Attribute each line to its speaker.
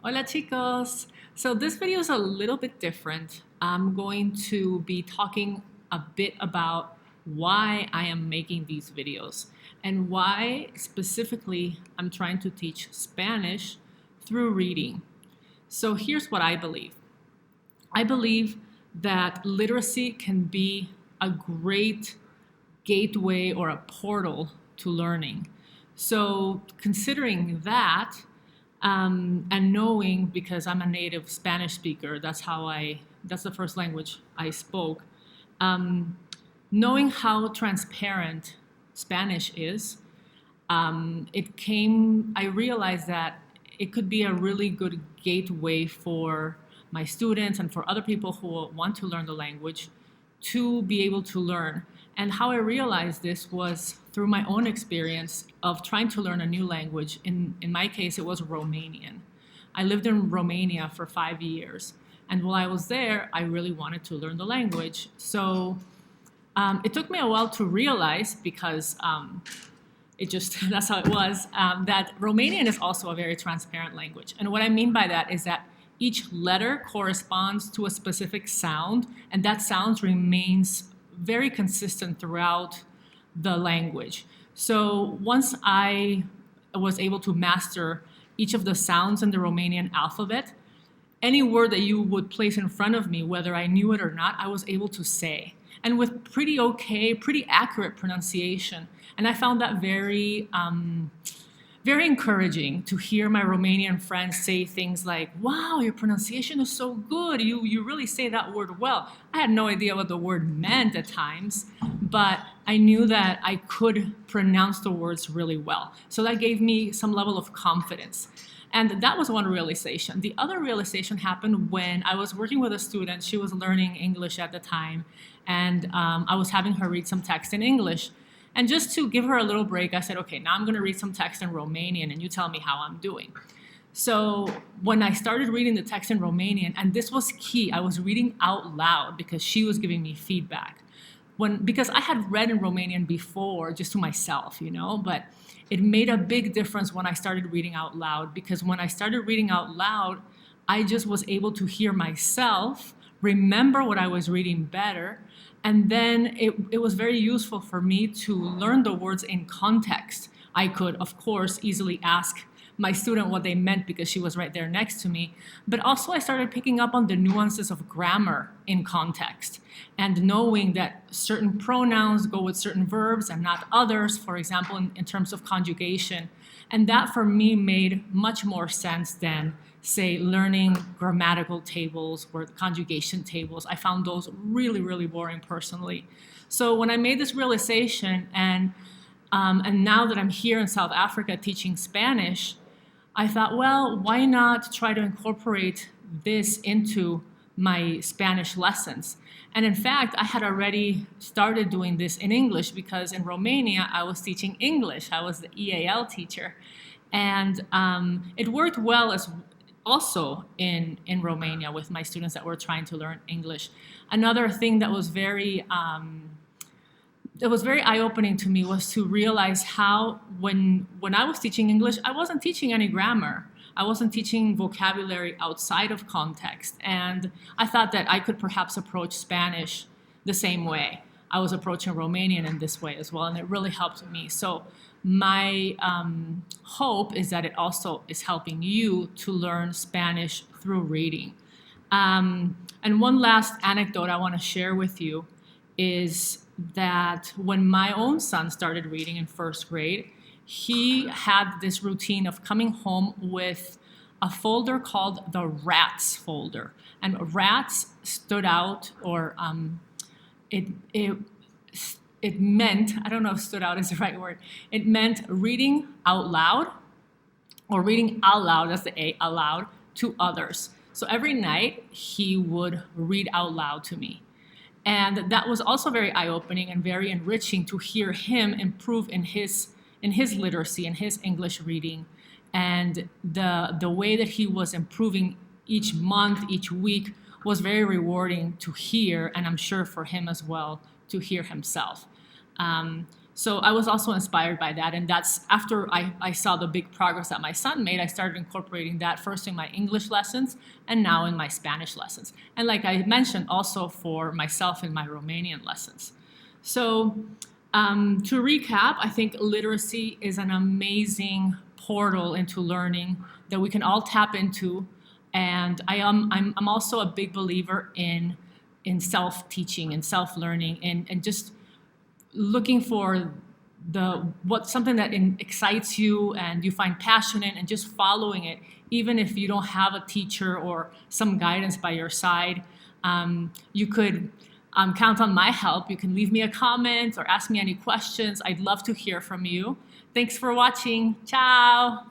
Speaker 1: Hola chicos! So this video is a little bit different. I'm going to be talking a bit about why I am making these videos and why specifically I'm trying to teach Spanish through reading. So here's what I believe. I believe that literacy can be a great gateway or a portal to learning. So considering that, and knowing, because I'm a native Spanish speaker, that's the first language I spoke. Um, Knowing how transparent Spanish is, I realized that it could be a really good gateway for my students and for other people who want to learn the language to be able to learn. And how I realized this was through my own experience of trying to learn a new language. In my case, it was Romanian. I lived in Romania for 5 years. And while I was there, I really wanted to learn the language. So it took me a while to realize, because it just, that's how it was, that Romanian is also a very transparent language. And what I mean by that is that each letter corresponds to a specific sound, and that sound remains very consistent throughout the language. So once I was able to master each of the sounds in the Romanian alphabet, any word that you would place in front of me, whether I knew it or not, I was able to say. And with pretty accurate pronunciation. And I found that very encouraging to hear my Romanian friends say things like, wow, your pronunciation is so good. You really say that word well. I had no idea what the word meant at times, but I knew that I could pronounce the words really well. So that gave me some level of confidence. And that was one realization. The other realization happened when I was working with a student. She was learning English at the time, and I was having her read some text in English. And just to give her a little break, I said, okay, now I'm going to read some text in Romanian, and you tell me how I'm doing. So when I started reading the text in Romanian, and this was key, I was reading out loud because she was giving me feedback. Because I had read in Romanian before, just to myself, but it made a big difference when I started reading out loud, because when I started reading out loud, I just was able to hear myself, remember what I was reading better, and then it was very useful for me to learn the words in context. I could, of course, easily ask my student what they meant because she was right there next to me. But also I started picking up on the nuances of grammar in context and knowing that certain pronouns go with certain verbs and not others, for example, in terms of conjugation. And that for me made much more sense than, say, learning grammatical tables or conjugation tables. I found those really, really boring personally. So when I made this realization, and now that I'm here in South Africa teaching Spanish, I thought, well, why not try to incorporate this into my Spanish lessons? And in fact, I had already started doing this in English, because in Romania, I was teaching English. I was the EAL teacher. And it worked well as also in Romania with my students that were trying to learn English. Another thing that was very eye-opening to me was to realize how when I was teaching English, I wasn't teaching any grammar. I wasn't teaching vocabulary outside of context. And I thought that I could perhaps approach Spanish the same way. I was approaching Romanian in this way as well, and it really helped me. So my hope is that it also is helping you to learn Spanish through reading. And one last anecdote I want to share with you is that when my own son started reading in first grade, he had this routine of coming home with a folder called the RATS folder. And RATS stood out, or it meant, I don't know if stood out is the right word, it meant reading out loud, or reading aloud, that's the A, aloud, to others. So every night he would read out loud to me. And that was also very eye-opening and very enriching to hear him improve in his literacy and his English reading, and the way that he was improving each month, each week, was very rewarding to hear, and I'm sure for him as well to hear himself. So I was also inspired by that. And that's after I saw the big progress that my son made, I started incorporating that first in my English lessons and now in my Spanish lessons. And like I mentioned, also for myself in my Romanian lessons. So to recap, I think literacy is an amazing portal into learning that we can all tap into. And I'm also a big believer in self-teaching and self-learning and just looking for something that excites you and you find passionate and just following it, even if you don't have a teacher or some guidance by your side. You could count on my help. You can leave me a comment or ask me any questions. I'd love to hear from you. Thanks for watching. Ciao.